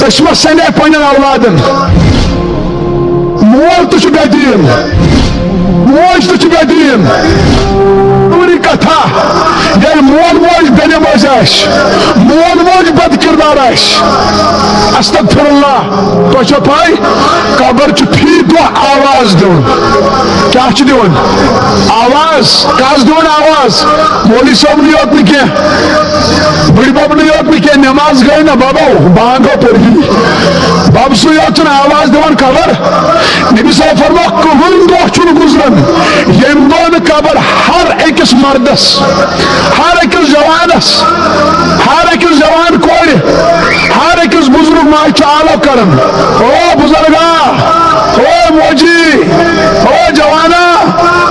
دشمس سنے پنن اولادن مول تو بدین موج تو بدین پوری کتھا یل مول موج بے نماز مول موج بد کردار استغفر اللہ تو پائی قبر فی دہ آواز دون کیا دون آواز کس دون آواز مولی صاحب نہیں ہوت کی بڑی بب نہیں ہوت کی نماز گئی نا بابو بانگو پڑھی بب سو یوت آواز دون قبر نبی صاحب فرما کہن دہ چھ گزرن یم دون قبر ہر اکس مردس ہر اکس جوانس ہر اکس جوان کور ہر اکس بزرگ ماہ چالو کرن او بزرگا او موجی او جوانا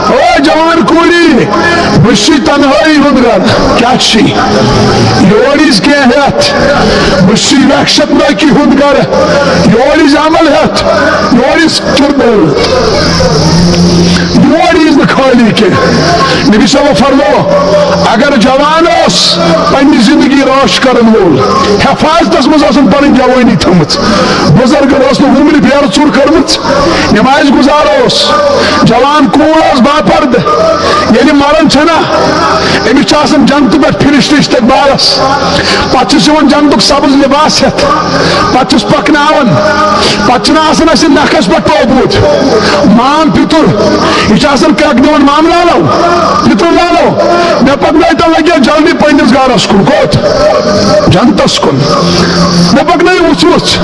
او جوان کوری بشی تنہائی ہند گر کیا چی یوریز کے ہیت بشی وحشت ناکی ہند گر یوریز عمل ہیت یوریز کردر یوریز نکھالی کے نبی صلی اللہ فرمو اگر جوان اس پنی زندگی روش کرن وول حفاظت اس مزاسن پرن جوانی تھمت بزرگ اس نے عمر بیر چور کرمت نماز گزار اس جوان کول اس باپرد یعنی مرن چھنا امی چاسن جنت پر پھرشت استقبالس پچھس یون جنتک سبز لباس ہت پچھس پکناون پچھنا آسن اسی نخس پر توبوت مان پتر یہ چاسن کاک دیون معاملہ لو پتر لالو میں پکنائیتا لگیا جلدی پینس گارس کن کوت جنتس کن میں پکنائی وچوچ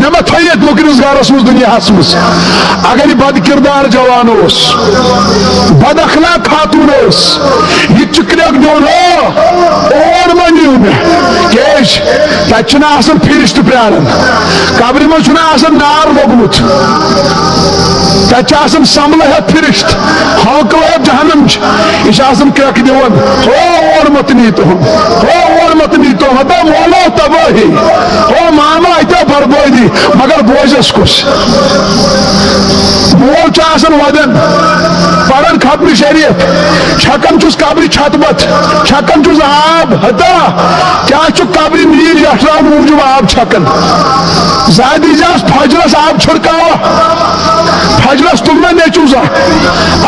میں تھائیت مکنس گارس مز دنیا حسمس اگر بد کردار جوان اس بد اخلاق خاتون اس یہ چکریک دیون اور منیو میں کیش تچنا آسن پھرشت پیارن قبری من چھنا آسن نار لوگمت تچ آسن سملہ ہے پھرشت ہاکو ہے جہنم یہ آسن کرک دیون اور مت نیتو اور مت نیتو ہتا مولا تباہی ماما ایتا بربوئی دی مگر بوجھس کس مول چاسن ودن پڑھن ختم شریف چھکن چس قبری چھتبت چھکن چس آب ہتا کیا چھ قبری نیل یٹرا موجود آب چھکن زیادی جاس فجرس آب چھڑکاوا فجرس تمنا نیچوزا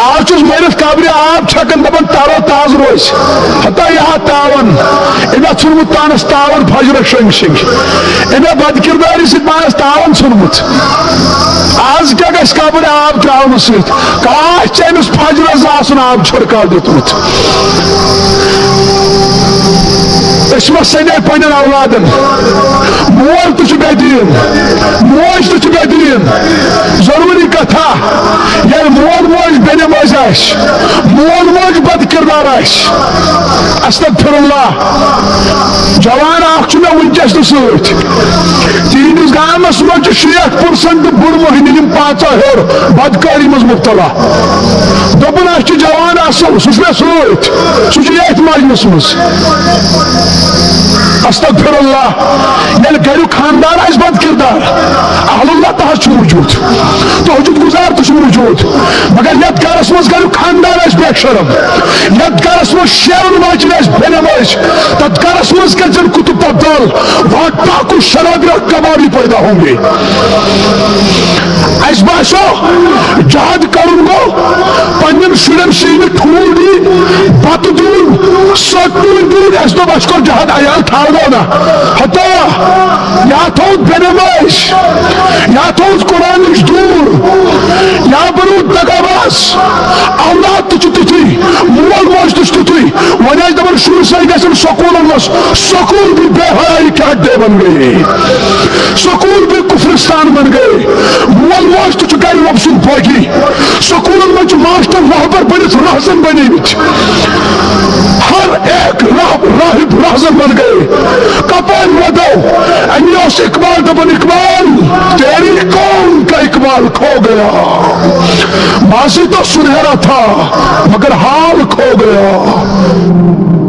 آج چس میرس قبری آب چھکن دبن تارو تاز روز ہتا یہاں تاون انا چھنمت تانس تاون فجر شنگ شنگ انا بد کرداری سی پانس تاون چھنمت آج کیا گس قبر آب تراؤن سیت کاش چینس فجرس آسن آب چھڑکا دیتمت اسمت سنے پنن اولادن مول تو بدین موج تو بدین ضروری کتھا یل مول موج بے نماز مول موج بد کردار استغفر اللہ جوان اخ میں ونکس ست تہندس گامس مجھ 60% بڑ مہنی پانچ ہور بدکاری مز مبتلا دپن اس جوان اصل سہ ست سہ مجلس مز استغفر اللہ یل گھر خاندان آس بد کردار اہل اللہ تحت موجود تہجد گزار تو موجود مگر یت گرس مز گھر خاندان آس بے شرم یت گرس مز شیرن واجن آس بے نماز تت گرس مز کر کتب تبدال وہاں ٹاکو شرابی اور کبابی پیدا ہوں گے اس باسو جہاد کروں گو پنجن شرم شیل ٹھول دی بات دون سٹول دون اس دو بس کو جہاد عیال تھا نا ہتا یا تو بے نماز یا تو قرآن دور یا برود دگاواز اولاد تچ تھی مول موج تچ تھی ونیج دبر شروع سے گسن سکول مس سکول بھی بے حیائی کے اڈے بن گئے سکول بھی کفرستان بن گئے مول موج تچ گئی وبسن پوگی سکول مچ ماسٹر رہبر بنت رہزن بنی ہر ایک راہب رہزن بن گئے کپان ودو انیوس اقبال دبن اقبال تیری قوم کا اقبال کھو گیا ماضی تو سنہرا تھا مگر حال کھو گیا